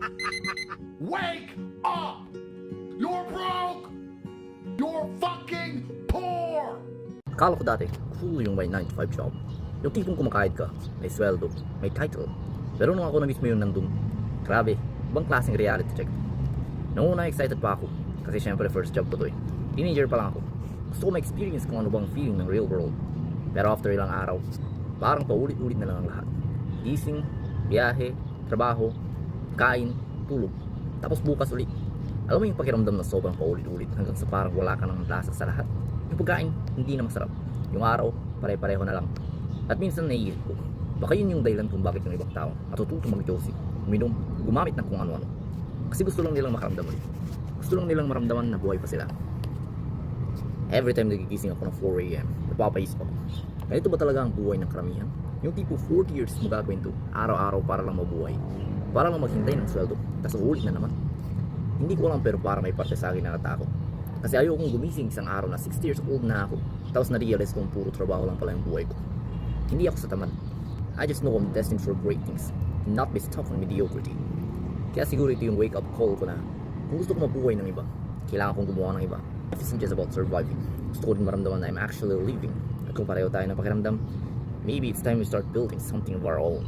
Wake up! You're broke! You're fucking poor! Akala ko dati, cool yung may 9 to 5 job. Yung tipong kumakahit ka, may sweldo, may title. Pero nung ako na mismo yung nandun, grabe, ibang klaseng reality check. Noong una excited pa ako, kasi syempre first job ko to eh. Teenager pa lang ako. Gusto ko ma-experience kung ano bang feeling ng real world. Pero after ilang araw, parang paulit-ulit na lang ang lahat. Gising, biyahe, trabaho, kain, tulog. Tapos bukas ulit. Alam mo yung pakiramdam na sobrang paulit-ulit hanggang sa parang wala ka ng lasa sa lahat. Yung pagkain, hindi na masarap. Yung araw, pare-pareho na lang. At minsan naiisip ko, baka yun yung dahilan kung bakit yung ibang tao matututo mag-josie, uminom, gumamit ng kung ano-ano. Kasi gusto lang nilang makaramdam ulit. Gusto lang nilang maramdaman na buhay pa sila. Every time nagigising ako ng 4 AM, napapaisip ako, ganito ba talaga ang buhay ng karamihan? Yung tipo 40 years mo gagawin to, araw-araw para lang mabuhay. Para lang maghintay ng sweldo, tapos ulit na naman. Hindi ko alam pero para may parte sa akin na natakot. Kasi ayaw kong gumising isang araw na 60 years old na ako, tapos na-realize kong puro trabaho lang pala yung buhay ko. Hindi ako sa tamad. I just know I'm destined for great things, not be stuck on mediocrity. Kaya siguro ito yung wake-up call ko na kung gusto ko mabuhay ng iba, kailangan kong gumawa ng iba. It isn't just about surviving. Gusto ko din maramdaman na I'm actually living. At kung pareho tayo ng pakiramdam, maybe it's time we start building something of our own.